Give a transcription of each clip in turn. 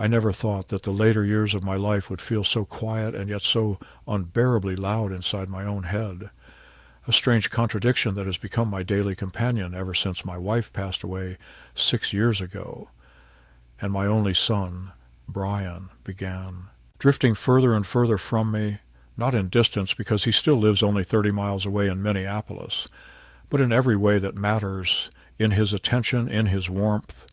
I never thought that the later years of my life would feel so quiet and yet so unbearably loud inside my own head. A strange contradiction that has become my daily companion ever since my wife passed away 6 years ago, and my only son, Brian, began drifting further and further from me, not in distance because he still lives only 30 miles away in Minneapolis, but in every way that matters, in his attention, in his warmth,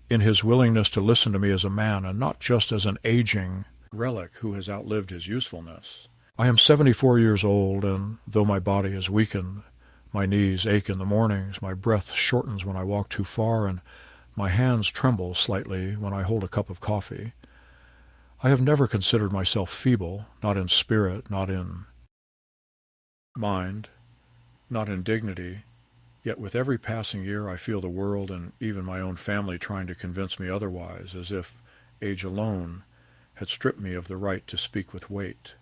in his willingness to listen to me as a man and not just as an aging relic who has outlived his usefulness. I am 74 years old, and though my body is weakened, my knees ache in the mornings, my breath shortens when I walk too far, and my hands tremble slightly when I hold a cup of coffee, I have never considered myself feeble, not in spirit, not in mind, not in dignity, yet with every passing year I feel the world and even my own family trying to convince me otherwise, as if age alone had stripped me of the right to speak with weight,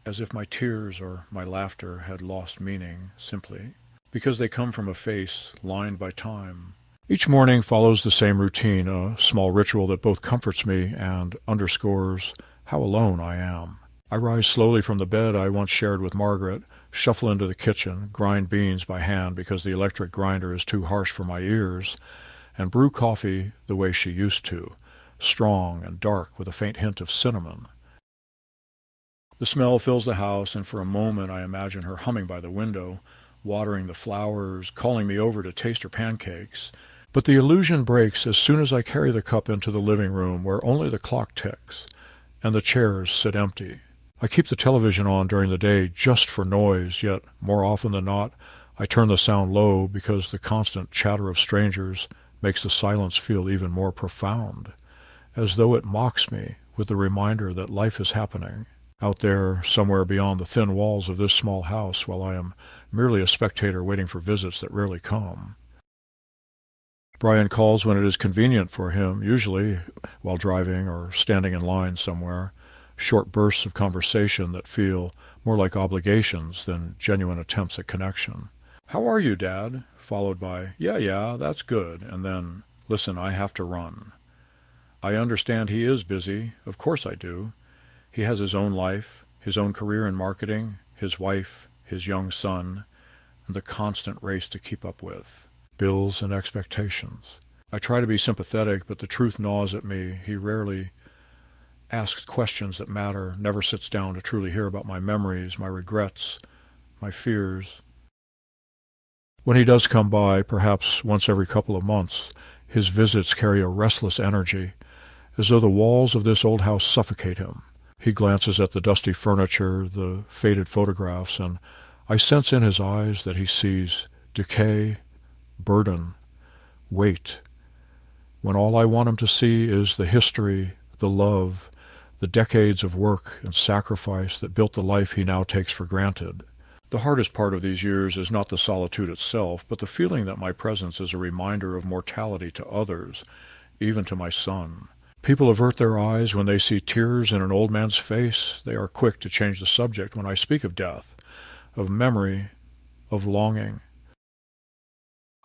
as if my tears or my laughter had lost meaning simply because they come from a face lined by time. Each morning follows the same routine, a small ritual that both comforts me and underscores how alone I am. I rise slowly from the bed I once shared with Margaret, shuffle into the kitchen, grind beans by hand because the electric grinder is too harsh for my ears, and brew coffee the way she used to, strong and dark with a faint hint of cinnamon. The smell fills the house, and for a moment I imagine her humming by the window, watering the flowers, calling me over to taste her pancakes. But the illusion breaks as soon as I carry the cup into the living room where only the clock ticks, and the chairs sit empty. I keep the television on during the day just for noise, yet more often than not I turn the sound low because the constant chatter of strangers makes the silence feel even more profound, as though it mocks me with the reminder that life is happening out there somewhere beyond the thin walls of this small house while I am merely a spectator waiting for visits that rarely come. Brian calls when it is convenient for him, usually while driving or standing in line somewhere, short bursts of conversation that feel more like obligations than genuine attempts at connection. "How are you, Dad?" followed by, Yeah, that's good," and then, "Listen, I have to run." I understand he is busy. Of course I do. He has his own life, his own career in marketing, his wife, his young son, and the constant race to keep up with. Bills and expectations. I try to be sympathetic, but the truth gnaws at me. He rarely asks questions that matter, never sits down to truly hear about my memories, my regrets, my fears. When he does come by, perhaps once every couple of months, his visits carry a restless energy, as though the walls of this old house suffocate him. He glances at the dusty furniture, the faded photographs, and I sense in his eyes that he sees decay, burden, weight, when all I want him to see is the history, the love, the decades of work and sacrifice that built the life he now takes for granted. The hardest part of these years is not the solitude itself, but the feeling that my presence is a reminder of mortality to others, even to my son. People avert their eyes when they see tears in an old man's face. They are quick to change the subject when I speak of death, of memory, of longing.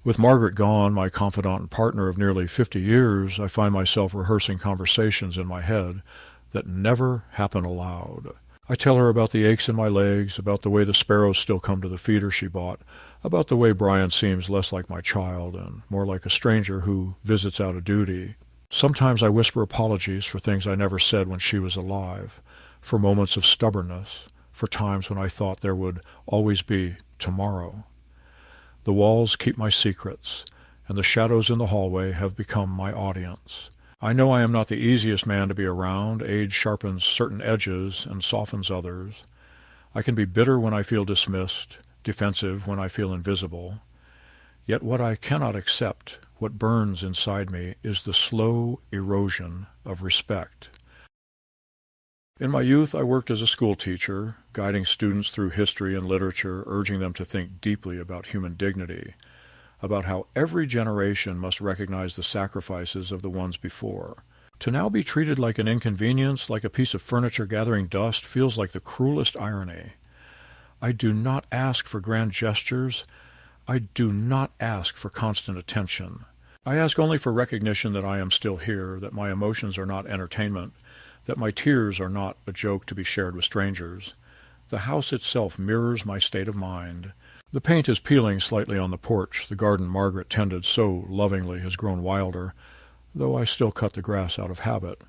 With Margaret gone, my confidant and partner of nearly 50 years, I find myself rehearsing conversations in my head that never happen aloud. I tell her about the aches in my legs, about the way the sparrows still come to the feeder she bought, about the way Brian seems less like my child and more like a stranger who visits out of duty. Sometimes I whisper apologies for things I never said when she was alive, for moments of stubbornness, for times when I thought there would always be tomorrow. The walls keep my secrets, and the shadows in the hallway have become my audience. I know I am not the easiest man to be around. Age sharpens certain edges and softens others. I can be bitter when I feel dismissed, defensive when I feel invisible. Yet what I cannot accept, what burns inside me, is the slow erosion of respect. In my youth, I worked as a school teacher, guiding students through history and literature, urging them to think deeply about human dignity, about how every generation must recognize the sacrifices of the ones before. To now be treated like an inconvenience, like a piece of furniture gathering dust, feels like the cruelest irony. I do not ask for grand gestures. I do not ask for constant attention. I ask only for recognition that I am still here, that my emotions are not entertainment, that my tears are not a joke to be shared with strangers. The house itself mirrors my state of mind. The paint is peeling slightly on the porch. The garden Margaret tended so lovingly has grown wilder, though I still cut the grass out of habit.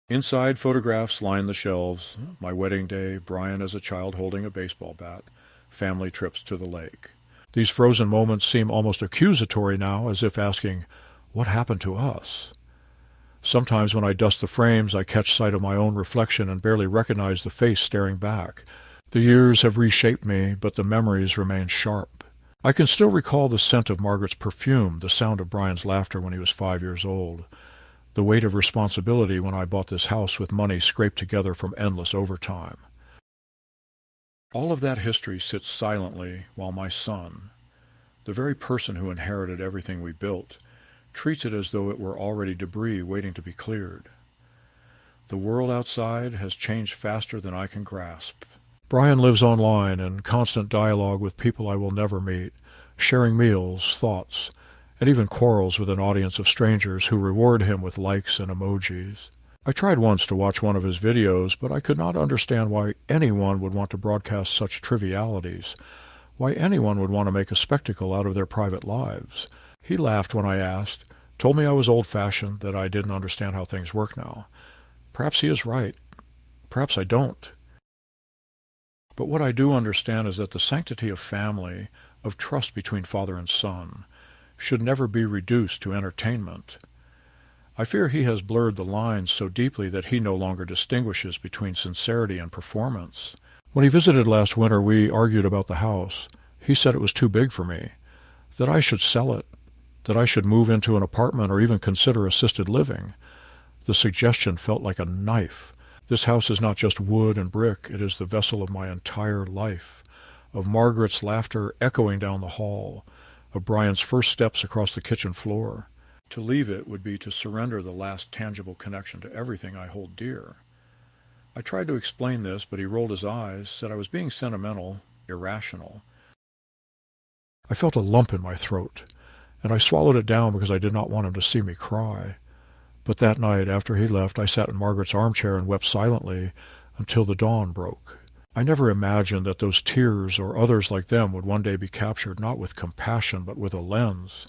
Inside, photographs line the shelves. My wedding day, Brian as a child holding a baseball bat, family trips to the lake. These frozen moments seem almost accusatory now, as if asking, what happened to us? Sometimes when I dust the frames, I catch sight of my own reflection and barely recognize the face staring back. The years have reshaped me, but the memories remain sharp. I can still recall the scent of Margaret's perfume, the sound of Brian's laughter when he was 5 years old, the weight of responsibility when I bought this house with money scraped together from endless overtime. All of that history sits silently while my son, the very person who inherited everything we built, treats it as though it were already debris waiting to be cleared. The world outside has changed faster than I can grasp. Brian lives online in constant dialogue with people I will never meet, sharing meals, thoughts, and even quarrels with an audience of strangers who reward him with likes and emojis. I tried once to watch one of his videos, but I could not understand why anyone would want to broadcast such trivialities, why anyone would want to make a spectacle out of their private lives. He laughed when I asked, told me I was old-fashioned, that I didn't understand how things work now. Perhaps he is right. Perhaps I don't. But what I do understand is that the sanctity of family, of trust between father and son, should never be reduced to entertainment. I fear he has blurred the lines so deeply that he no longer distinguishes between sincerity and performance. When he visited last winter, we argued about the house. He said it was too big for me, that I should sell it, that I should move into an apartment or even consider assisted living. The suggestion felt like a knife. This house is not just wood and brick, it is the vessel of my entire life, of Margaret's laughter echoing down the hall, of Brian's first steps across the kitchen floor. To leave it would be to surrender the last tangible connection to everything I hold dear. I tried to explain this, but he rolled his eyes, said I was being sentimental, irrational. I felt a lump in my throat, and I swallowed it down because I did not want him to see me cry. But that night, after he left, I sat in Margaret's armchair and wept silently until the dawn broke. I never imagined that those tears or others like them would one day be captured not with compassion but with a lens,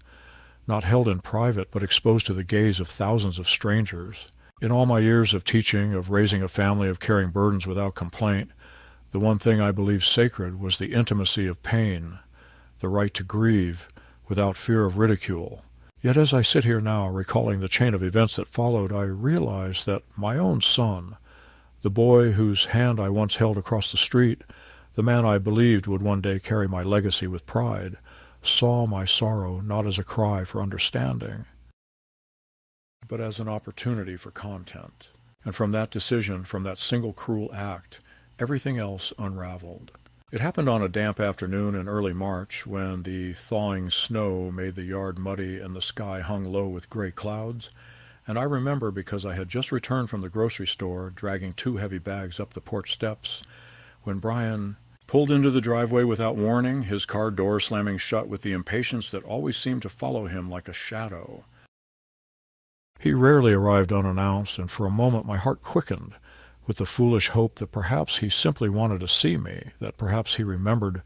not held in private but exposed to the gaze of thousands of strangers. In all my years of teaching, of raising a family, of carrying burdens without complaint, the one thing I believed sacred was the intimacy of pain, the right to grieve without fear of ridicule. Yet as I sit here now, recalling the chain of events that followed, I realize that my own son, the boy whose hand I once held across the street, the man I believed would one day carry my legacy with pride, saw my sorrow not as a cry for understanding, but as an opportunity for content. And from that decision, from that single cruel act, everything else unraveled. It happened on a damp afternoon in early March, when the thawing snow made the yard muddy and the sky hung low with gray clouds, and I remember because I had just returned from the grocery store, dragging 2 heavy bags up the porch steps, when Brian pulled into the driveway without warning, his car door slamming shut with the impatience that always seemed to follow him like a shadow. He rarely arrived unannounced, and for a moment my heart quickened with the foolish hope that perhaps he simply wanted to see me, that perhaps he remembered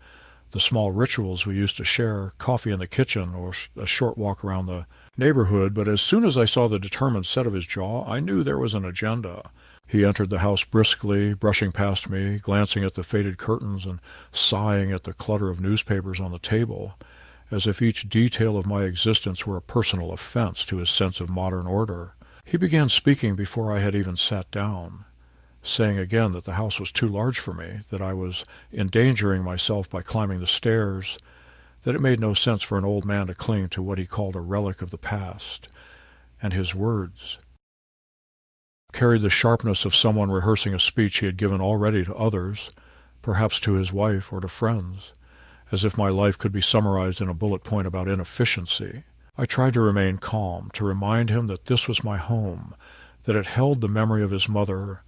the small rituals we used to share, coffee in the kitchen or a short walk around the neighborhood. But as soon as I saw the determined set of his jaw, I knew there was an agenda. He entered the house briskly, brushing past me, glancing at the faded curtains and sighing at the clutter of newspapers on the table, as if each detail of my existence were a personal offense to his sense of modern order. He began speaking before I had even sat down, saying again that the house was too large for me, that I was endangering myself by climbing the stairs, that it made no sense for an old man to cling to what he called a relic of the past. And his words carried the sharpness of someone rehearsing a speech he had given already to others, perhaps to his wife or to friends, as if my life could be summarized in a bullet point about inefficiency. I tried to remain calm, to remind him that this was my home, that it held the memory of his mother,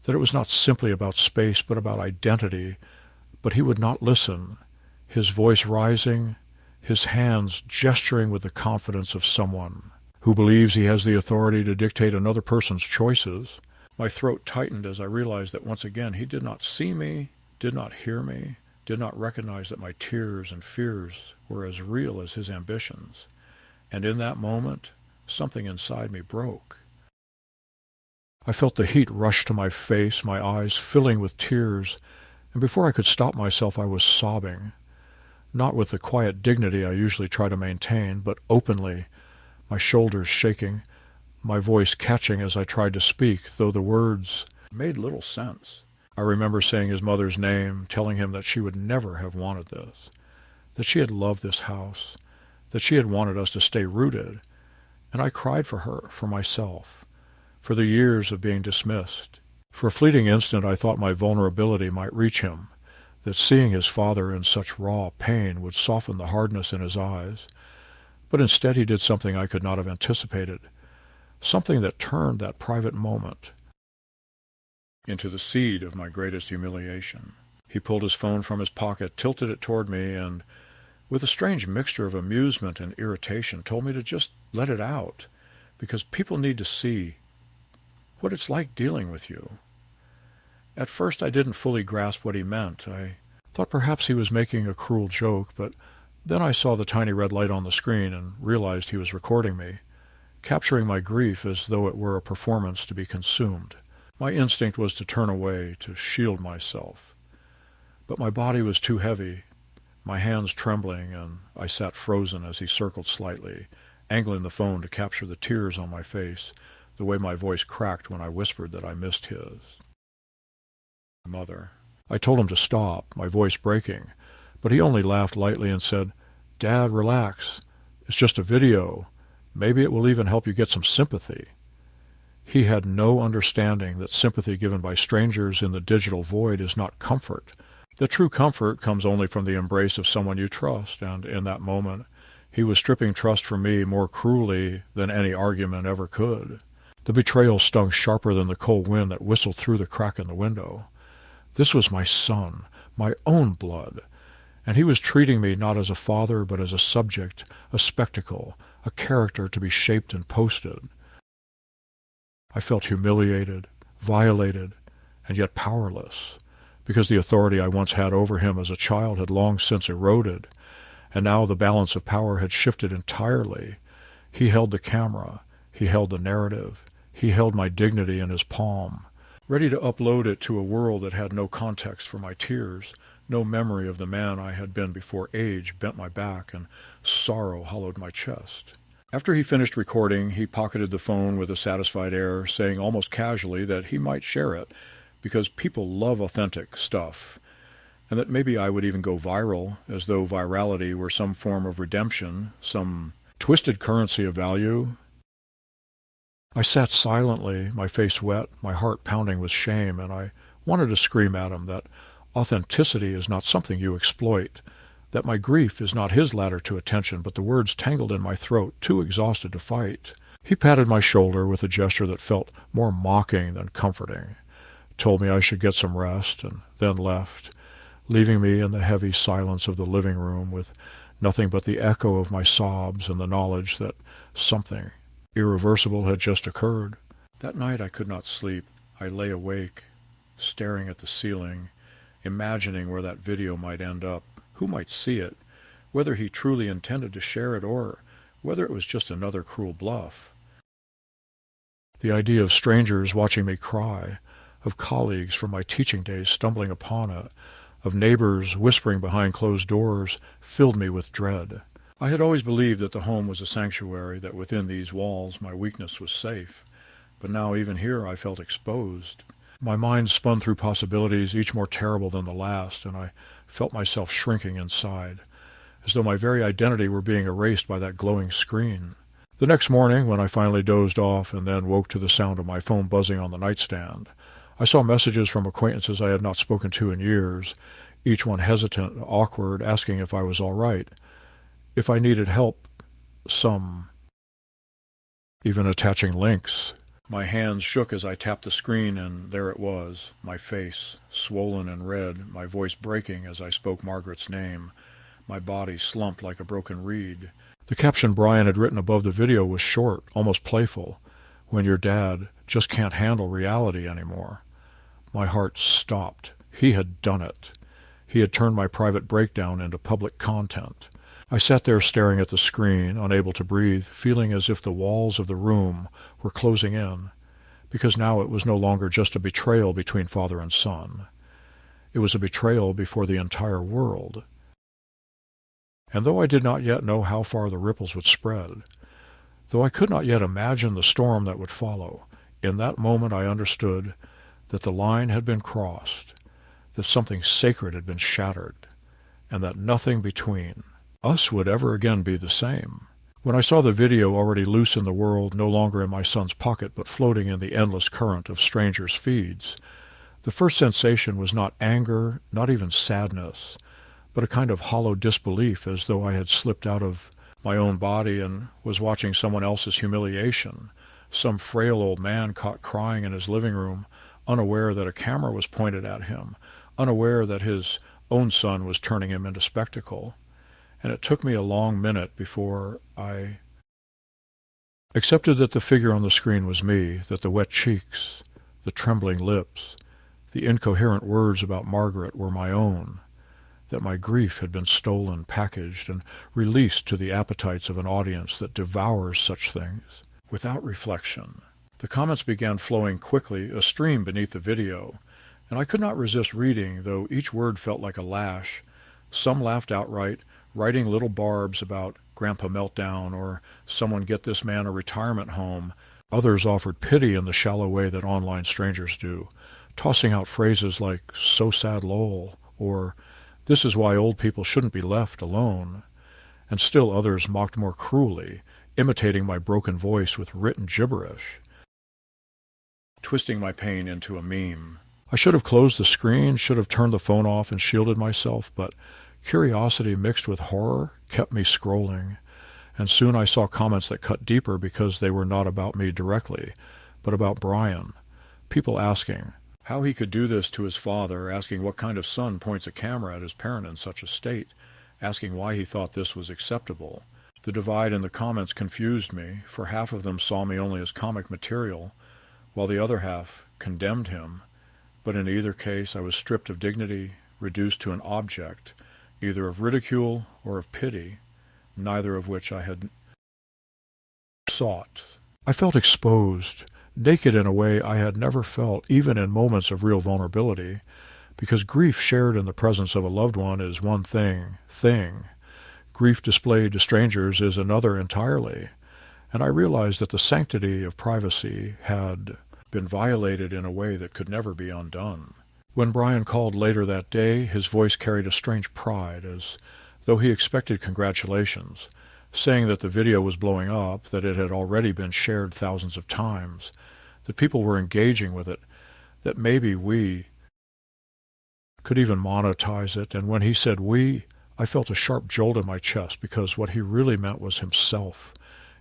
that it was not simply about space but about identity, but he would not listen, his voice rising, his hands gesturing with the confidence of someone who believes he has the authority to dictate another person's choices. My throat tightened as I realized that once again he did not see me, did not hear me, did not recognize that my tears and fears were as real as his ambitions. And in that moment, something inside me broke. I felt the heat rush to my face, my eyes filling with tears, and before I could stop myself I was sobbing, not with the quiet dignity I usually try to maintain, but openly, my shoulders shaking, my voice catching as I tried to speak, though the words made little sense. I remember saying his mother's name, telling him that she would never have wanted this, that she had loved this house, that she had wanted us to stay rooted, and I cried for her, for myself, for the years of being dismissed. For a fleeting instant I thought my vulnerability might reach him, that seeing his father in such raw pain would soften the hardness in his eyes, but instead he did something I could not have anticipated, something that turned that private moment into the seed of my greatest humiliation. He pulled his phone from his pocket, tilted it toward me, and, with a strange mixture of amusement and irritation, told me to just let it out, because people need to see what it's like dealing with you. At first I didn't fully grasp what he meant. I thought perhaps he was making a cruel joke, but then I saw the tiny red light on the screen and realized he was recording me, capturing my grief as though it were a performance to be consumed. My instinct was to turn away, to shield myself. But my body was too heavy, my hands trembling, and I sat frozen as he circled slightly, angling the phone to capture the tears on my face, the way my voice cracked when I whispered that I missed his. Mother. I told him to stop, my voice breaking, but he only laughed lightly and said, "Dad, relax. It's just a video. Maybe it will even help you get some sympathy." He had no understanding that sympathy given by strangers in the digital void is not comfort. The true comfort comes only from the embrace of someone you trust, and in that moment he was stripping trust from me more cruelly than any argument ever could. The betrayal stung sharper than the cold wind that whistled through the crack in the window. This was my son, my own blood, and he was treating me not as a father but as a subject, a spectacle, a character to be shaped and posted. I felt humiliated, violated, and yet powerless, because the authority I once had over him as a child had long since eroded, and now the balance of power had shifted entirely. He held the camera, he held the narrative, he held my dignity in his palm, ready to upload it to a world that had no context for my tears, no memory of the man I had been before age bent my back and sorrow hollowed my chest. After he finished recording, he pocketed the phone with a satisfied air, saying almost casually that he might share it, because people love authentic stuff, and that maybe I would even go viral, as though virality were some form of redemption, some twisted currency of value. I sat silently, my face wet, my heart pounding with shame, and I wanted to scream at him that authenticity is not something you exploit, that my grief is not his ladder to attention, but the words tangled in my throat, too exhausted to fight. He patted my shoulder with a gesture that felt more mocking than comforting, told me I should get some rest, and then left, leaving me in the heavy silence of the living room with nothing but the echo of my sobs and the knowledge that something irreversible had just occurred. That night I could not sleep. I lay awake, staring at the ceiling, imagining where that video might end up, who might see it, whether he truly intended to share it or whether it was just another cruel bluff. The idea of strangers watching me cry, of colleagues from my teaching days stumbling upon it, of neighbors whispering behind closed doors, filled me with dread. I had always believed that the home was a sanctuary, that within these walls my weakness was safe, but now even here I felt exposed. My mind spun through possibilities, each more terrible than the last, and I felt myself shrinking inside, as though my very identity were being erased by that glowing screen. The next morning, when I finally dozed off and then woke to the sound of my phone buzzing on the nightstand, I saw messages from acquaintances I had not spoken to in years, each one hesitant, awkward, asking if I was all right, if I needed help, some even attaching links. My hands shook as I tapped the screen, and there it was, my face, swollen and red, my voice breaking as I spoke Margaret's name, My body slumped like a broken reed. The caption Brian had written above the video was short, almost playful. When your dad just can't handle reality anymore. My heart stopped. He had done it. He had turned my private breakdown into public content. I sat there staring at the screen, unable to breathe, feeling as if the walls of the room were closing in, because now it was no longer just a betrayal between father and son. It was a betrayal before the entire world. And though I did not yet know how far the ripples would spread, though I could not yet imagine the storm that would follow, in that moment I understood that the line had been crossed, that something sacred had been shattered, and that nothing between us would ever again be the same. When I saw the video already loose in the world, no longer in my son's pocket, but floating in the endless current of strangers' feeds, the first sensation was not anger, not even sadness, but a kind of hollow disbelief, as though I had slipped out of my own body and was watching someone else's humiliation, some frail old man caught crying in his living room, unaware that a camera was pointed at him, unaware that his own son was turning him into spectacle. And it took me a long minute before I accepted that the figure on the screen was me, that the wet cheeks, the trembling lips, the incoherent words about Margaret were my own, that my grief had been stolen, packaged, and released to the appetites of an audience that devours such things without reflection. The comments began flowing quickly, a stream beneath the video, and I could not resist reading, though each word felt like a lash. Some laughed outright, writing little barbs about Grandpa Meltdown or someone get this man a retirement home. Others offered pity in the shallow way that online strangers do, tossing out phrases like, so sad lol, or this is why old people shouldn't be left alone. And still others mocked more cruelly, imitating my broken voice with written gibberish, twisting my pain into a meme. I should have closed the screen, should have turned the phone off and shielded myself, but curiosity mixed with horror kept me scrolling, and soon I saw comments that cut deeper because they were not about me directly, but about Brian. People asking how he could do this to his father, asking what kind of son points a camera at his parent in such a state, asking why he thought this was acceptable. The divide in the comments confused me, for half of them saw me only as comic material, while the other half condemned him. But in either case I was stripped of dignity, reduced to an object, either of ridicule or of pity, neither of which I had sought. I felt exposed, naked in a way I had never felt, even in moments of real vulnerability, because grief shared in the presence of a loved one is one thing. Grief displayed to strangers is another entirely, and I realized that the sanctity of privacy had been violated in a way that could never be undone. When Brian called later that day, his voice carried a strange pride, as though he expected congratulations, saying that the video was blowing up, that it had already been shared thousands of times, that people were engaging with it, that maybe we could even monetize it. And when he said we, I felt a sharp jolt in my chest, because what he really meant was himself,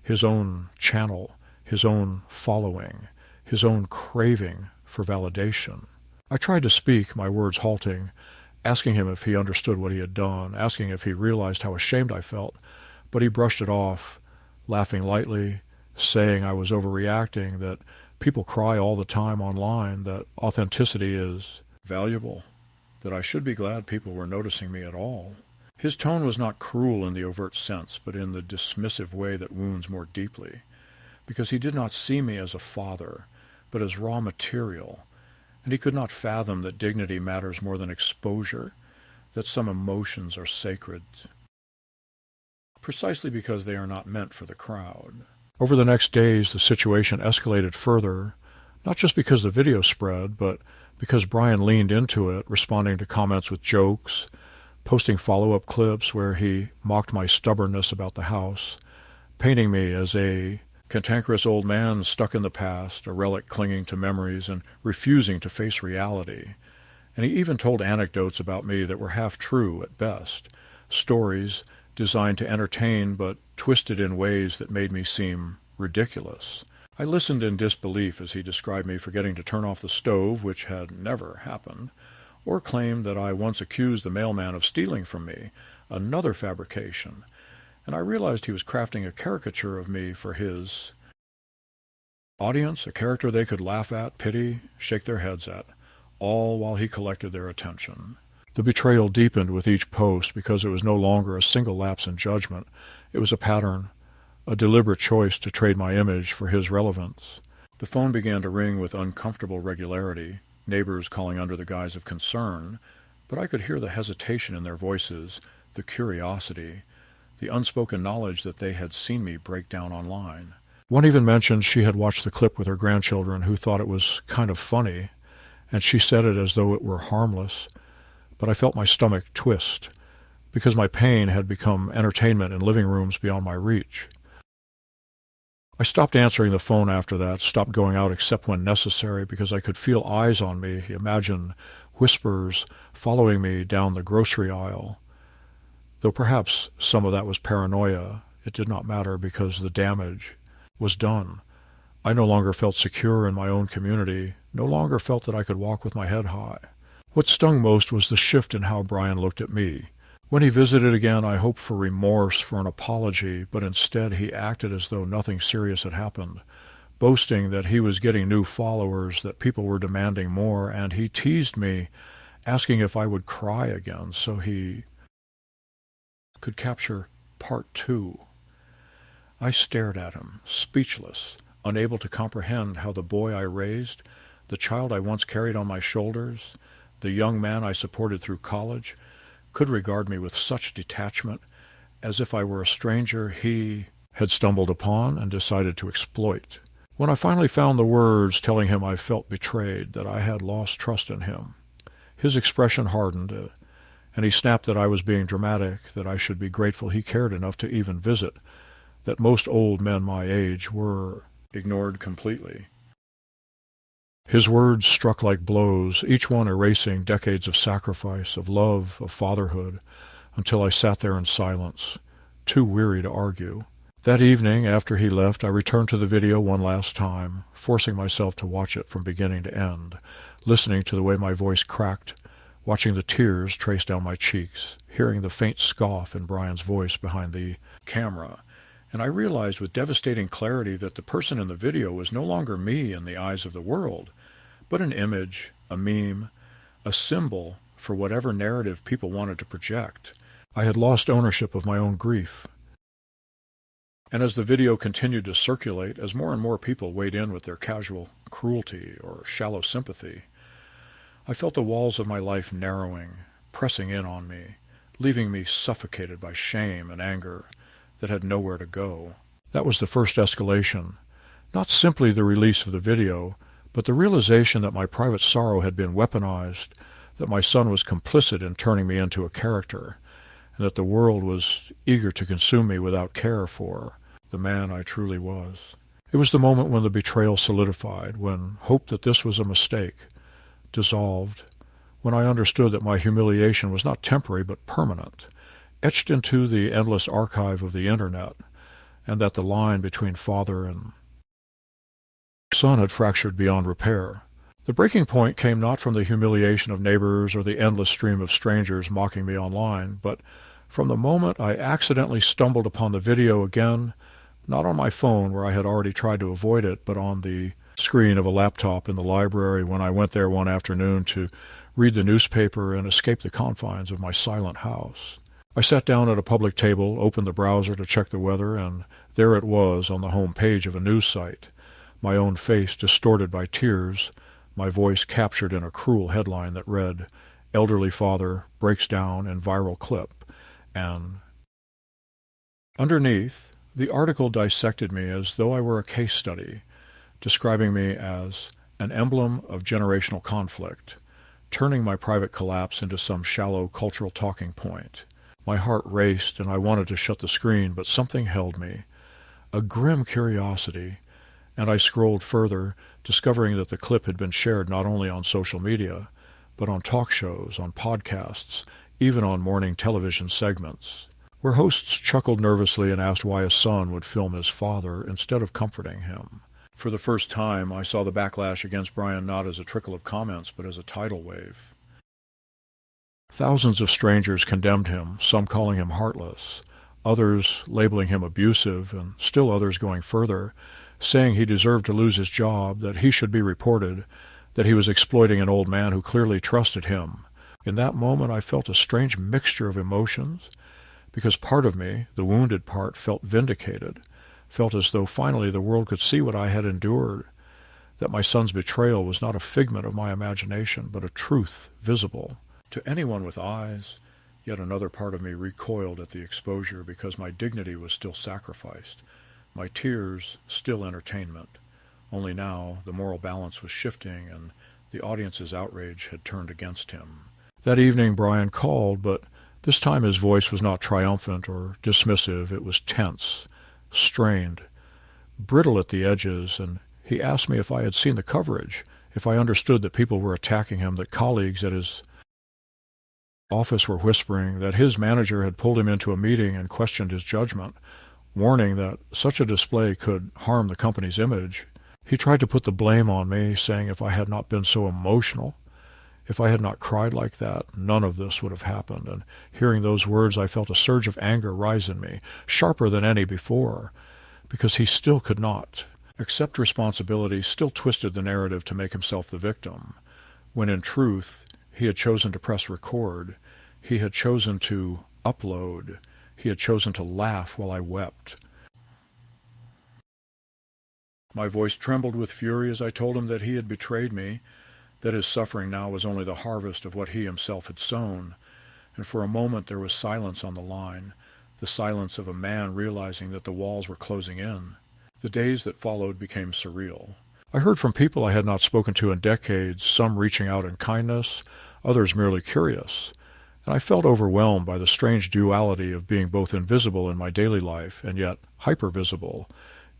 his own channel, his own following, his own craving for validation. I tried to speak, my words halting, asking him if he understood what he had done, asking if he realized how ashamed I felt, but he brushed it off, laughing lightly, saying I was overreacting, that people cry all the time online, that authenticity is valuable, that I should be glad people were noticing me at all. His tone was not cruel in the overt sense, but in the dismissive way that wounds more deeply, because he did not see me as a father, but as raw material, and he could not fathom that dignity matters more than exposure, that some emotions are sacred, precisely because they are not meant for the crowd. Over the next days, the situation escalated further, not just because the video spread, but because Brian leaned into it, responding to comments with jokes, posting follow-up clips where he mocked my stubbornness about the house, painting me as a cantankerous old man stuck in the past, a relic clinging to memories and refusing to face reality. And he even told anecdotes about me that were half true at best, stories designed to entertain but twisted in ways that made me seem ridiculous. I listened in disbelief as he described me forgetting to turn off the stove, which had never happened, or claimed that I once accused the mailman of stealing from me, another fabrication, and I realized he was crafting a caricature of me for his audience, a character they could laugh at, pity, shake their heads at, all while he collected their attention. The betrayal deepened with each post because it was no longer a single lapse in judgment. It was a pattern, a deliberate choice to trade my image for his relevance. The phone began to ring with uncomfortable regularity, neighbors calling under the guise of concern, but I could hear the hesitation in their voices, the curiosity, the unspoken knowledge that they had seen me break down online. One even mentioned she had watched the clip with her grandchildren who thought it was kind of funny, and she said it as though it were harmless, but I felt my stomach twist, because my pain had become entertainment in living rooms beyond my reach. I stopped answering the phone after that, stopped going out except when necessary, because I could feel eyes on me, imagine whispers following me down the grocery aisle. Though perhaps some of that was paranoia, it did not matter because the damage was done. I no longer felt secure in my own community, no longer felt that I could walk with my head high. What stung most was the shift in how Brian looked at me. When he visited again, I hoped for remorse, for an apology, but instead he acted as though nothing serious had happened, boasting that he was getting new followers, that people were demanding more, and he teased me, asking if I would cry again so he could capture part 2. I stared at him, speechless, unable to comprehend how the boy I raised, the child I once carried on my shoulders, the young man I supported through college, could regard me with such detachment, as if I were a stranger he had stumbled upon and decided to exploit. When I finally found the words telling him I felt betrayed, that I had lost trust in him, his expression hardened, and he snapped that I was being dramatic, that I should be grateful he cared enough to even visit, that most old men my age were ignored completely. His words struck like blows, each one erasing decades of sacrifice, of love, of fatherhood, until I sat there in silence, too weary to argue. That evening, after he left, I returned to the video one last time, forcing myself to watch it from beginning to end, listening to the way my voice cracked, watching the tears trace down my cheeks, hearing the faint scoff in Brian's voice behind the camera. And I realized with devastating clarity that the person in the video was no longer me in the eyes of the world, but an image, a meme, a symbol for whatever narrative people wanted to project. I had lost ownership of my own grief. And as the video continued to circulate, as more and more people weighed in with their casual cruelty or shallow sympathy, I felt the walls of my life narrowing, pressing in on me, leaving me suffocated by shame and anger that had nowhere to go. That was the first escalation. Not simply the release of the video, but the realization that my private sorrow had been weaponized, that my son was complicit in turning me into a character, and that the world was eager to consume me without care for the man I truly was. It was the moment when the betrayal solidified, when hope that this was a mistake dissolved, when I understood that my humiliation was not temporary but permanent, etched into the endless archive of the internet, and that the line between father and son had fractured beyond repair. The breaking point came not from the humiliation of neighbors or the endless stream of strangers mocking me online, but from the moment I accidentally stumbled upon the video again, not on my phone where I had already tried to avoid it, but on the screen of a laptop in the library when I went there one afternoon to read the newspaper and escape the confines of my silent house. I sat down at a public table, opened the browser to check the weather, and there it was on the home page of a news site, my own face distorted by tears, my voice captured in a cruel headline that read, "Elderly Father Breaks Down in Viral Clip," and underneath, the article dissected me as though I were a case study, describing me as an emblem of generational conflict, turning my private collapse into some shallow cultural talking point. My heart raced, and I wanted to shut the screen, but something held me, a grim curiosity, and I scrolled further, discovering that the clip had been shared not only on social media, but on talk shows, on podcasts, even on morning television segments, where hosts chuckled nervously and asked why a son would film his father instead of comforting him. For the first time, I saw the backlash against Brian not as a trickle of comments, but as a tidal wave. Thousands of strangers condemned him, some calling him heartless, others labeling him abusive, and still others going further, saying he deserved to lose his job, that he should be reported, that he was exploiting an old man who clearly trusted him. In that moment I felt a strange mixture of emotions, because part of me, the wounded part, felt vindicated, felt as though finally the world could see what I had endured, that my son's betrayal was not a figment of my imagination, but a truth visible to anyone with eyes. Yet another part of me recoiled at the exposure, because my dignity was still sacrificed, my tears still entertainment. Only now the moral balance was shifting, and the audience's outrage had turned against him. That evening Brian called, but this time his voice was not triumphant or dismissive. It was tense, strained, brittle at the edges, and he asked me if I had seen the coverage, if I understood that people were attacking him, that colleagues at his office were whispering, that his manager had pulled him into a meeting and questioned his judgment, warning that such a display could harm the company's image. He tried to put the blame on me, saying if I had not been so emotional, if I had not cried like that, none of this would have happened. And hearing those words, I felt a surge of anger rise in me, sharper than any before, because he still could not accept responsibility, still twisted the narrative to make himself the victim, when in truth he had chosen to press record, he had chosen to upload, he had chosen to laugh while I wept. My voice trembled with fury as I told him that he had betrayed me, that his suffering now was only the harvest of what he himself had sown, and for a moment there was silence on the line, the silence of a man realizing that the walls were closing in. The days that followed became surreal. I heard from people I had not spoken to in decades, some reaching out in kindness, others merely curious, and I felt overwhelmed by the strange duality of being both invisible in my daily life and yet hypervisible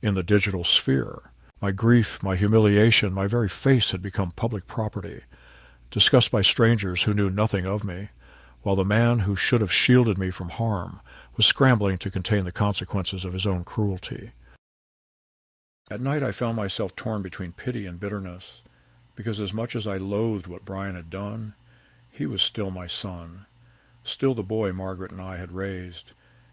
in the digital sphere. My grief, my humiliation, my very face had become public property, discussed by strangers who knew nothing of me, while the man who should have shielded me from harm was scrambling to contain the consequences of his own cruelty. At night I found myself torn between pity and bitterness, because as much as I loathed what Brian had done, he was still my son, still the boy Margaret and I had raised,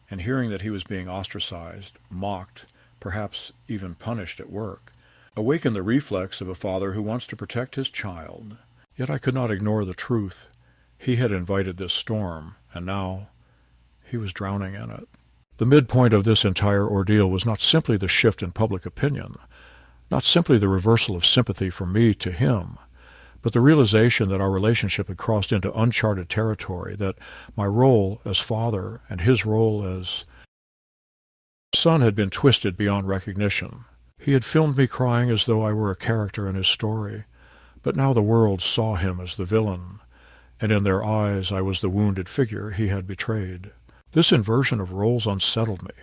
and hearing that he was being ostracized, mocked, perhaps even punished at work, awakened the reflex of a father who wants to protect his child. Yet I could not ignore the truth. He had invited this storm, and now he was drowning in it. The midpoint of this entire ordeal was not simply the shift in public opinion, not simply the reversal of sympathy from me to him, but the realization that our relationship had crossed into uncharted territory, that my role as father and his role as son had been twisted beyond recognition. He had filmed me crying as though I were a character in his story, but now the world saw him as the villain, and in their eyes I was the wounded figure he had betrayed. This inversion of roles unsettled me,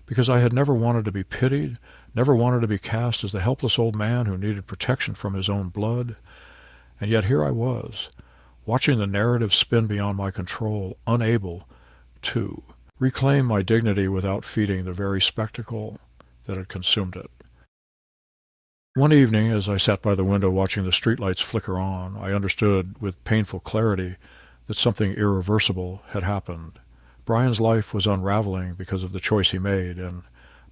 because I had never wanted to be pitied, never wanted to be cast as the helpless old man who needed protection from his own blood, and yet here I was, watching the narrative spin beyond my control, unable to reclaim my dignity without feeding the very spectacle that had consumed it. One evening, as I sat by the window watching the streetlights flicker on, I understood with painful clarity that something irreversible had happened. Brian's life was unraveling because of the choice he made, and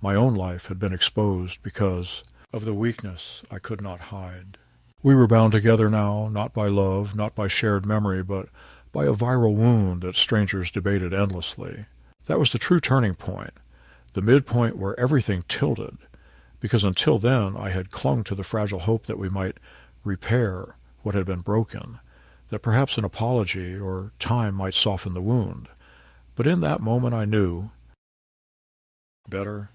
my own life had been exposed because of the weakness I could not hide. We were bound together now, not by love, not by shared memory, but by a viral wound that strangers debated endlessly. That was the true turning point, the midpoint where everything tilted, because until then I had clung to the fragile hope that we might repair what had been broken, that perhaps an apology or time might soften the wound. But in that moment I knew better.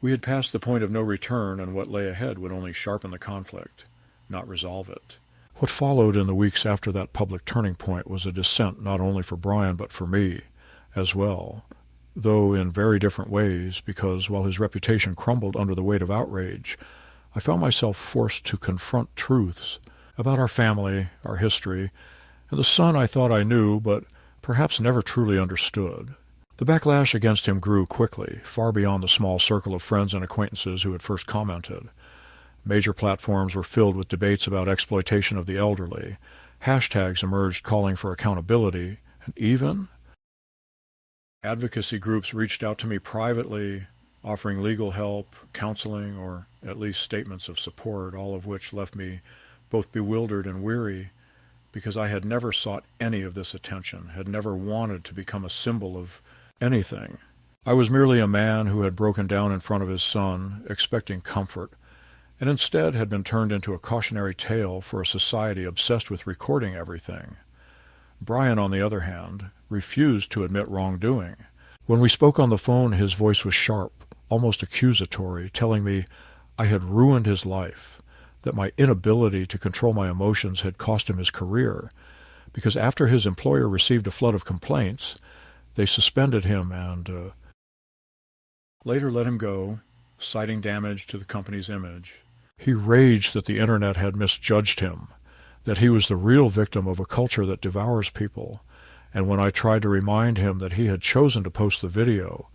We had passed the point of no return, and what lay ahead would only sharpen the conflict, not resolve it. What followed in the weeks after that public turning point was a descent not only for Brian but for me as well, though in very different ways, because while his reputation crumbled under the weight of outrage, I found myself forced to confront truths about our family, our history, and the son I thought I knew but perhaps never truly understood. The backlash against him grew quickly, far beyond the small circle of friends and acquaintances who had first commented. Major platforms were filled with debates about exploitation of the elderly. Hashtags emerged calling for accountability, Even advocacy groups reached out to me privately, offering legal help, counseling, or at least statements of support, all of which left me both bewildered and weary, because I had never sought any of this attention, had never wanted to become a symbol of anything. I was merely a man who had broken down in front of his son, expecting comfort, and instead had been turned into a cautionary tale for a society obsessed with recording everything. Brian, on the other hand, refused to admit wrongdoing. When we spoke on the phone, his voice was sharp, almost accusatory, telling me I had ruined his life, that my inability to control my emotions had cost him his career, because after his employer received a flood of complaints, they suspended him and later let him go, citing damage to the company's image. He raged that the internet had misjudged him, that he was the real victim of a culture that devours people, and when I tried to remind him that he had chosen to post the video,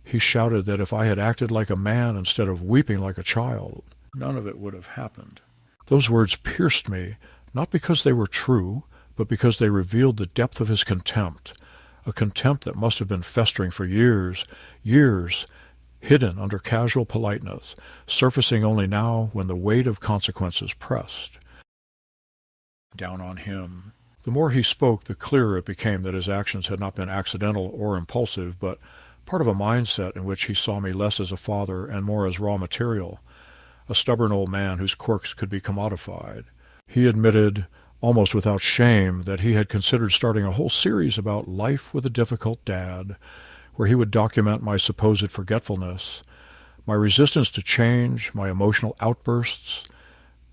he shouted that if I had acted like a man instead of weeping like a child, none of it would have happened. Those words pierced me, not because they were true, but because they revealed the depth of his contempt, a contempt that must have been festering for years, hidden under casual politeness, surfacing only now when the weight of consequences pressed down on him. The more he spoke, the clearer it became that his actions had not been accidental or impulsive, but part of a mindset in which he saw me less as a father and more as raw material, a stubborn old man whose quirks could be commodified. He admitted, almost without shame, that he had considered starting a whole series about life with a difficult dad, where he would document my supposed forgetfulness, my resistance to change, my emotional outbursts,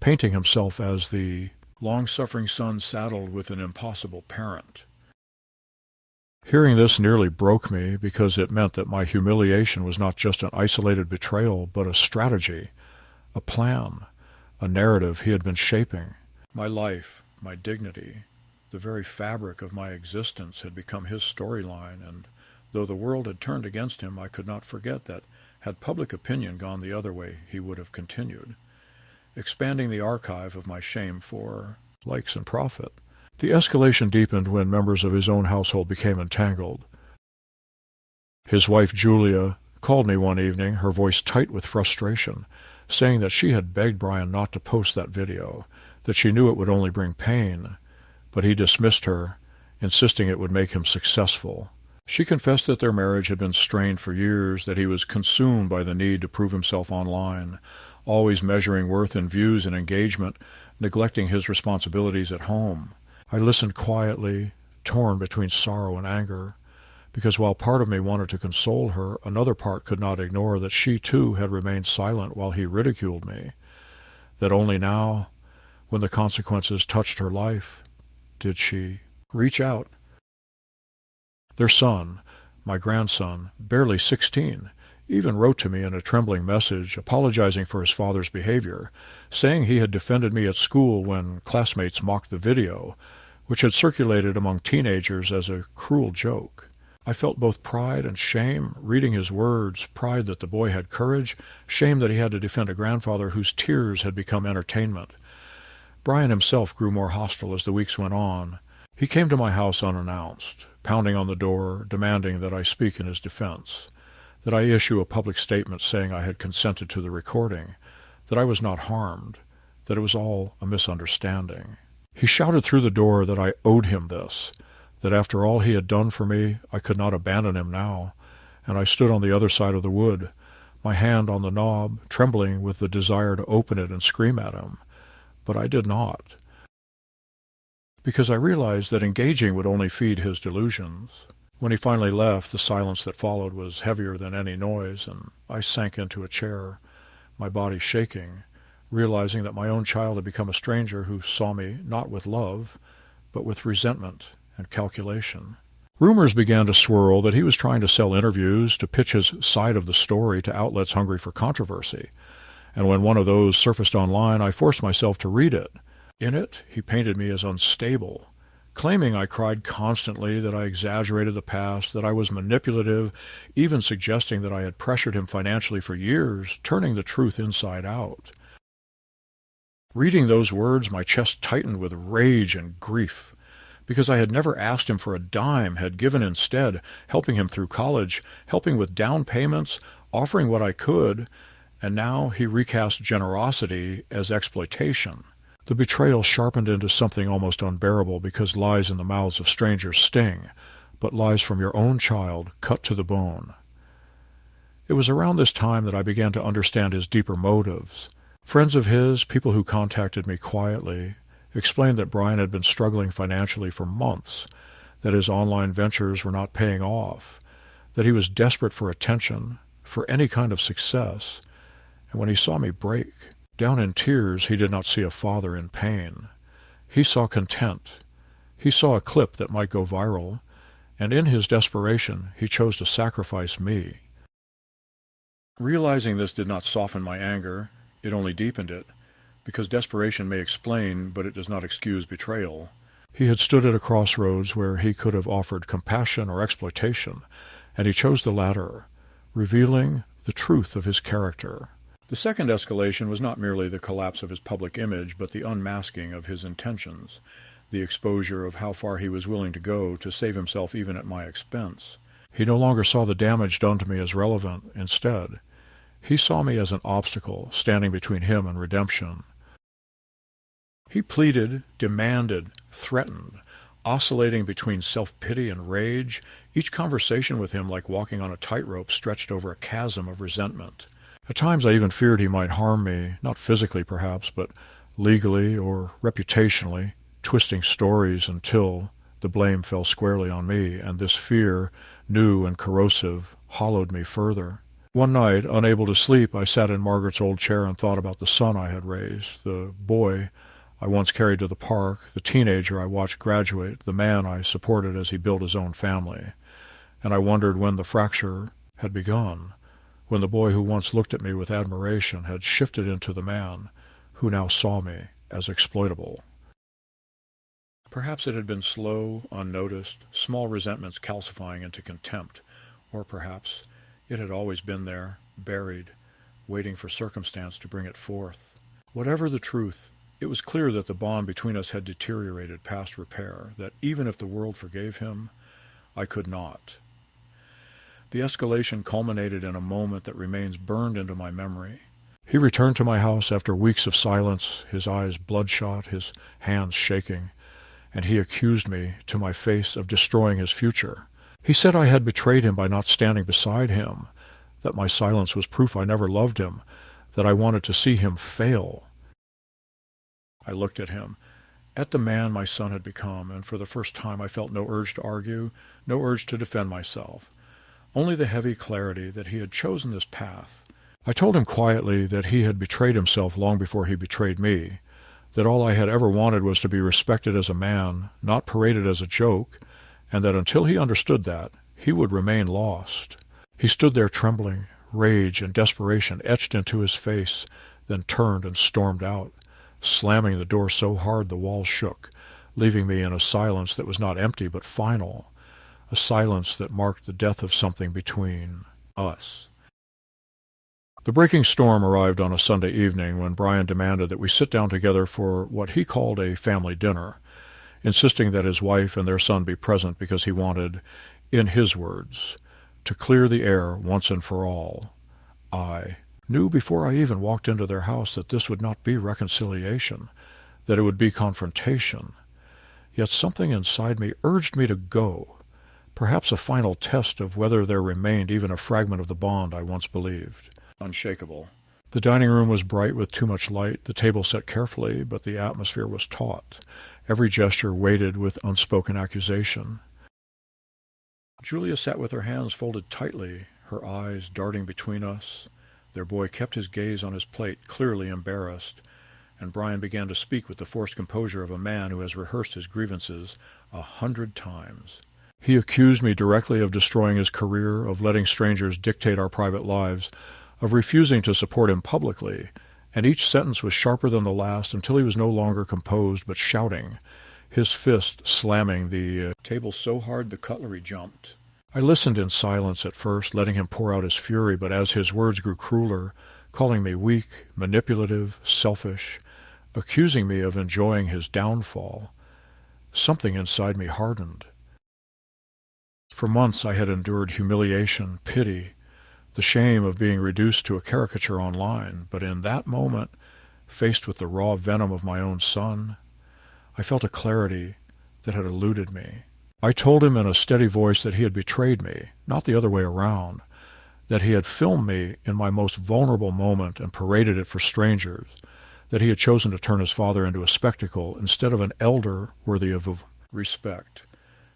painting himself as the long-suffering son saddled with an impossible parent. Hearing this nearly broke me, because it meant that my humiliation was not just an isolated betrayal, but a strategy, a plan, a narrative he had been shaping. My life, my dignity, the very fabric of my existence had become his storyline, and though the world had turned against him, I could not forget that, had public opinion gone the other way, he would have continued, expanding the archive of my shame for likes and profit. The escalation deepened when members of his own household became entangled. His wife, Julia, called me one evening, her voice tight with frustration, saying that she had begged Brian not to post that video, that she knew it would only bring pain, but he dismissed her, insisting it would make him successful. She confessed that their marriage had been strained for years, that he was consumed by the need to prove himself online, always measuring worth in views and engagement, neglecting his responsibilities at home. I listened quietly, torn between sorrow and anger, because while part of me wanted to console her, another part could not ignore that she too had remained silent while he ridiculed me, that only now, when the consequences touched her life, did she reach out. Their son, my grandson, barely 16, even wrote to me in a trembling message apologizing for his father's behavior, saying he had defended me at school when classmates mocked the video, which had circulated among teenagers as a cruel joke. I felt both pride and shame reading his words, pride that the boy had courage, shame that he had to defend a grandfather whose tears had become entertainment. Brian himself grew more hostile as the weeks went on. He came to my house unannounced, pounding on the door, demanding that I speak in his defense, that I issue a public statement saying I had consented to the recording, that I was not harmed, that it was all a misunderstanding. He shouted through the door that I owed him this, that after all he had done for me, I could not abandon him now, and I stood on the other side of the wood, my hand on the knob, trembling with the desire to open it and scream at him. But I did not, because I realized that engaging would only feed his delusions. When he finally left, the silence that followed was heavier than any noise, and I sank into a chair, my body shaking, realizing that my own child had become a stranger who saw me not with love, but with resentment and calculation. Rumors began to swirl that he was trying to sell interviews, to pitch his side of the story to outlets hungry for controversy, and when one of those surfaced online, I forced myself to read it. In it, he painted me as unstable, claiming I cried constantly, that I exaggerated the past, that I was manipulative, even suggesting that I had pressured him financially for years, turning the truth inside out. Reading those words, my chest tightened with rage and grief, because I had never asked him for a dime, had given instead, helping him through college, helping with down payments, offering what I could, and now he recast generosity as exploitation. The betrayal sharpened into something almost unbearable because lies in the mouths of strangers sting, but lies from your own child cut to the bone. It was around this time that I began to understand his deeper motives. Friends of his, people who contacted me quietly, explained that Brian had been struggling financially for months, that his online ventures were not paying off, that he was desperate for attention, for any kind of success, and when he saw me break, down in tears, he did not see a father in pain. He saw content. He saw a clip that might go viral, and in his desperation, he chose to sacrifice me. Realizing this did not soften my anger, it only deepened it, because desperation may explain, but it does not excuse betrayal. He had stood at a crossroads where he could have offered compassion or exploitation, and he chose the latter, revealing the truth of his character. The second escalation was not merely the collapse of his public image, but the unmasking of his intentions, the exposure of how far he was willing to go to save himself even at my expense. He no longer saw the damage done to me as relevant. Instead, he saw me as an obstacle standing between him and redemption. He pleaded, demanded, threatened, oscillating between self-pity and rage, each conversation with him like walking on a tightrope stretched over a chasm of resentment. At times I even feared he might harm me, not physically perhaps, but legally or reputationally, twisting stories until the blame fell squarely on me, and this fear, new and corrosive, hollowed me further. One night, unable to sleep, I sat in Margaret's old chair and thought about the son I had raised, the boy I once carried to the park, the teenager I watched graduate, the man I supported as he built his own family. And I wondered when the fracture had begun, when the boy who once looked at me with admiration had shifted into the man who now saw me as exploitable. Perhaps it had been slow, unnoticed, small resentments calcifying into contempt, or perhaps it had always been there, buried, waiting for circumstance to bring it forth. Whatever the truth, it was clear that the bond between us had deteriorated past repair, that even if the world forgave him, I could not. The escalation culminated in a moment that remains burned into my memory. He returned to my house after weeks of silence, his eyes bloodshot, his hands shaking, and he accused me to my face of destroying his future. He said I had betrayed him by not standing beside him, that my silence was proof I never loved him, that I wanted to see him fail. I looked at him, at the man my son had become, and for the first time I felt no urge to argue, no urge to defend myself, only the heavy clarity that he had chosen this path. I told him quietly that he had betrayed himself long before he betrayed me, that all I had ever wanted was to be respected as a man, not paraded as a joke, and that until he understood that, he would remain lost. He stood there trembling, rage and desperation etched into his face, then turned and stormed out, slamming the door so hard the walls shook, leaving me in a silence that was not empty but final, a silence that marked the death of something between us. The breaking storm arrived on a Sunday evening when Brian demanded that we sit down together for what he called a family dinner, insisting that his wife and their son be present because he wanted, in his words, to clear the air once and for all. I knew before I even walked into their house that this would not be reconciliation, that it would be confrontation. Yet something inside me urged me to go, perhaps a final test of whether there remained even a fragment of the bond I once believed. Unshakable. The dining room was bright with too much light, the table set carefully, but the atmosphere was taut. Every gesture weighted with unspoken accusation. Julia sat with her hands folded tightly, her eyes darting between us. Their boy kept his gaze on his plate, clearly embarrassed, and Brian began to speak with the forced composure of a man who has rehearsed his grievances 100 times. He accused me directly of destroying his career, of letting strangers dictate our private lives, of refusing to support him publicly, and each sentence was sharper than the last until he was no longer composed but shouting, his fist slamming the table so hard the cutlery jumped. I listened in silence at first, letting him pour out his fury, but as his words grew crueler, calling me weak, manipulative, selfish, accusing me of enjoying his downfall, something inside me hardened. For months I had endured humiliation, pity, the shame of being reduced to a caricature online, but in that moment, faced with the raw venom of my own son, I felt a clarity that had eluded me. I told him in a steady voice that he had betrayed me, not the other way around, that he had filmed me in my most vulnerable moment and paraded it for strangers, that he had chosen to turn his father into a spectacle instead of an elder worthy of respect,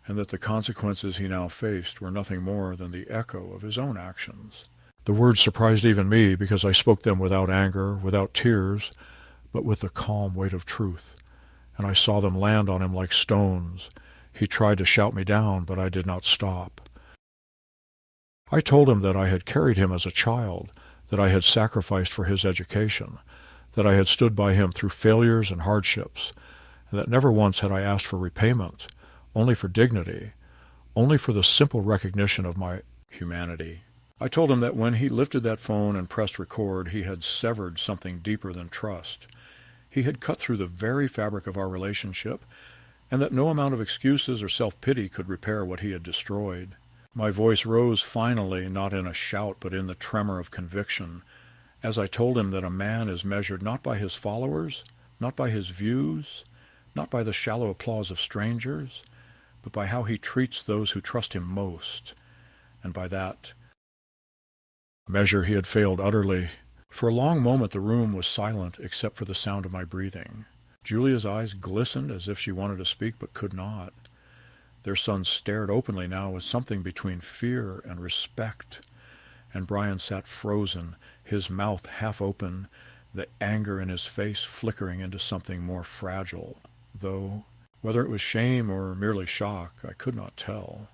and that the consequences he now faced were nothing more than the echo of his own actions. The words surprised even me because I spoke them without anger, without tears, but with the calm weight of truth, and I saw them land on him like stones. He tried to shout me down, but I did not stop. I told him that I had carried him as a child, that I had sacrificed for his education, that I had stood by him through failures and hardships, and that never once had I asked for repayment, only for dignity, only for the simple recognition of my humanity. I told him that when he lifted that phone and pressed record, he had severed something deeper than trust. He had cut through the very fabric of our relationship, and that no amount of excuses or self-pity could repair what he had destroyed. My voice rose finally, not in a shout, but in the tremor of conviction, as I told him that a man is measured not by his followers, not by his views, not by the shallow applause of strangers, but by how he treats those who trust him most. And by that measure he had failed utterly. For a long moment the room was silent except for the sound of my breathing. Julia's eyes glistened as if she wanted to speak but could not. Their son stared openly now with something between fear and respect, and Brian sat frozen, his mouth half open, the anger in his face flickering into something more fragile, though whether it was shame or merely shock, I could not tell.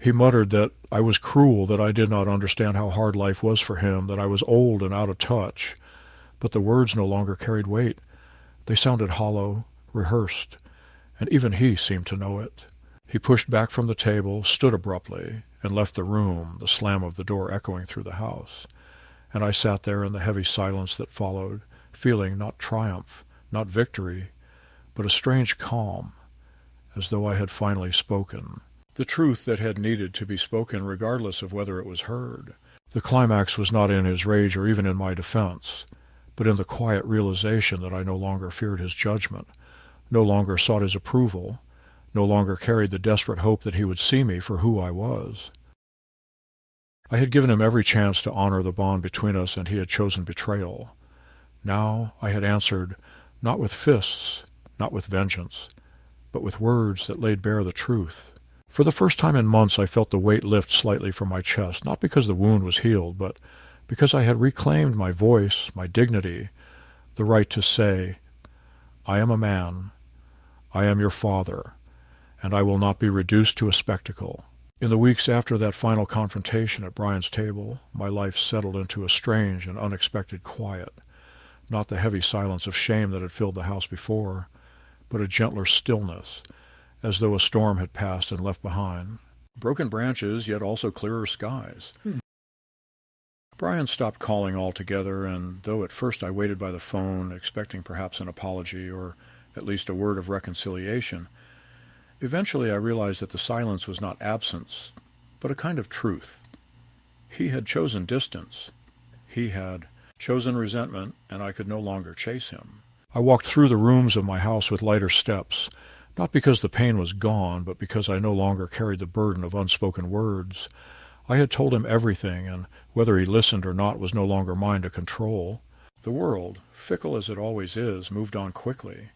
He muttered that I was cruel, that I did not understand how hard life was for him, that I was old and out of touch, but the words no longer carried weight. They sounded hollow, rehearsed, and even he seemed to know it. He pushed back from the table, stood abruptly, and left the room, the slam of the door echoing through the house. And I sat there in the heavy silence that followed, feeling not triumph, not victory, but a strange calm, as though I had finally spoken. The truth that had needed to be spoken regardless of whether it was heard. The climax was not in his rage or even in my defense, but in the quiet realization that I no longer feared his judgment, no longer sought his approval, no longer carried the desperate hope that he would see me for who I was. I had given him every chance to honor the bond between us, and he had chosen betrayal. Now I had answered, not with fists, not with vengeance, but with words that laid bare the truth. For the first time in months I felt the weight lift slightly from my chest, not because the wound was healed, but because I had reclaimed my voice, my dignity, the right to say, I am a man, I am your father, and I will not be reduced to a spectacle. In the weeks after that final confrontation at Brian's table, my life settled into a strange and unexpected quiet, not the heavy silence of shame that had filled the house before, but a gentler stillness, as though a storm had passed and left behind broken branches, yet also clearer skies. Brian stopped calling altogether, and though at first I waited by the phone, expecting perhaps an apology or at least a word of reconciliation, eventually I realized that the silence was not absence, but a kind of truth. He had chosen distance. He had chosen resentment, and I could no longer chase him. I walked through the rooms of my house with lighter steps, not because the pain was gone, but because I no longer carried the burden of unspoken words. I had told him everything, and whether he listened or not was no longer mine to control. The world, fickle as it always is, moved on quickly.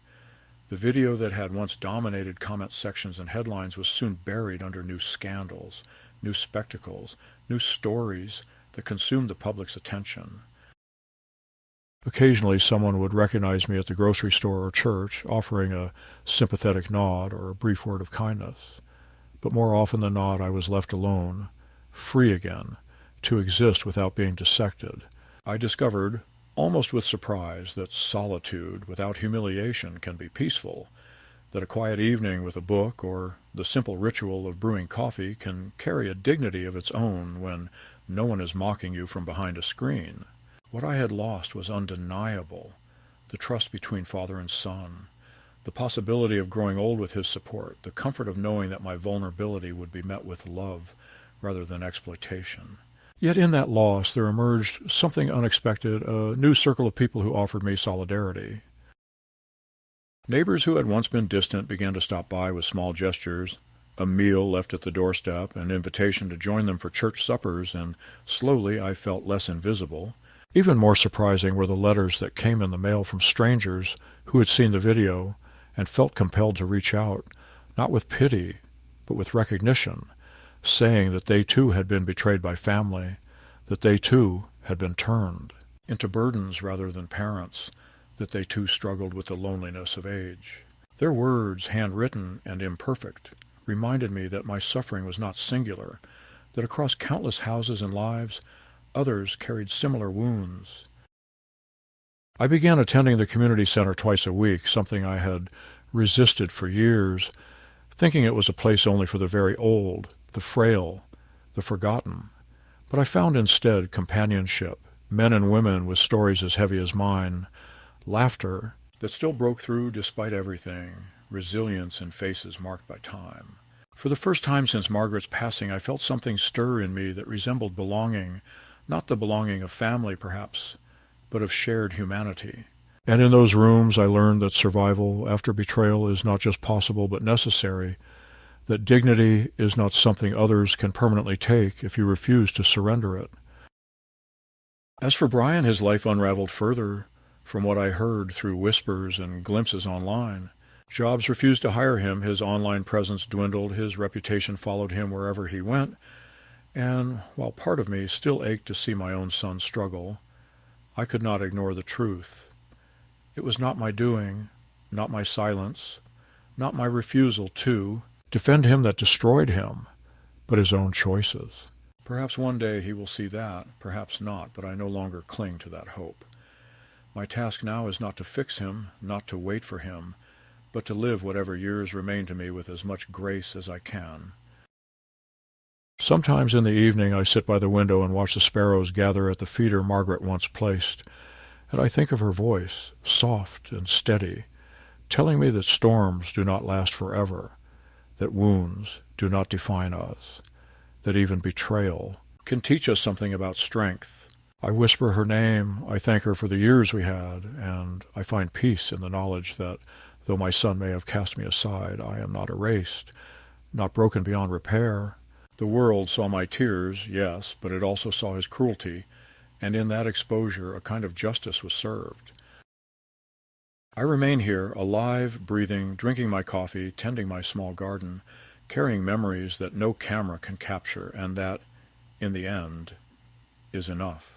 The video that had once dominated comment sections and headlines was soon buried under new scandals, new spectacles, new stories that consumed the public's attention. Occasionally someone would recognize me at the grocery store or church, offering a sympathetic nod or a brief word of kindness. But more often than not I was left alone, free again, to exist without being dissected. I discovered, almost with surprise, that solitude without humiliation can be peaceful, that a quiet evening with a book or the simple ritual of brewing coffee can carry a dignity of its own when no one is mocking you from behind a screen. What I had lost was undeniable, the trust between father and son, the possibility of growing old with his support, the comfort of knowing that my vulnerability would be met with love rather than exploitation. Yet in that loss there emerged something unexpected, a new circle of people who offered me solidarity. Neighbors who had once been distant began to stop by with small gestures, a meal left at the doorstep, an invitation to join them for church suppers, and slowly I felt less invisible. Even more surprising were the letters that came in the mail from strangers who had seen the video and felt compelled to reach out, not with pity, but with recognition, saying that they too had been betrayed by family, that they too had been turned into burdens rather than parents, that they too struggled with the loneliness of age. Their words, handwritten and imperfect, reminded me that my suffering was not singular, that across countless houses and lives, others carried similar wounds. I began attending the community center twice a week, something I had resisted for years, thinking it was a place only for the very old, the frail, the forgotten. But I found instead companionship, men and women with stories as heavy as mine, laughter that still broke through despite everything, resilience in faces marked by time. For the first time since Margaret's passing, I felt something stir in me that resembled belonging, not the belonging of family perhaps, but of shared humanity. And in those rooms I learned that survival after betrayal is not just possible but necessary, that dignity is not something others can permanently take if you refuse to surrender it. As for Brian, his life unraveled further from what I heard through whispers and glimpses online. Jobs refused to hire him, his online presence dwindled, his reputation followed him wherever he went, and while part of me still ached to see my own son struggle, I could not ignore the truth. It was not my doing, not my silence, not my refusal to defend him that destroyed him, but his own choices. Perhaps one day he will see that, perhaps not, but I no longer cling to that hope. My task now is not to fix him, not to wait for him, but to live whatever years remain to me with as much grace as I can. Sometimes in the evening I sit by the window and watch the sparrows gather at the feeder Margaret once placed, and I think of her voice, soft and steady, telling me that storms do not last forever, that wounds do not define us, that even betrayal can teach us something about strength. I whisper her name, I thank her for the years we had, and I find peace in the knowledge that, though my son may have cast me aside, I am not erased, not broken beyond repair. The world saw my tears, yes, but it also saw his cruelty, and in that exposure a kind of justice was served. I remain here, alive, breathing, drinking my coffee, tending my small garden, carrying memories that no camera can capture, and that, in the end, is enough.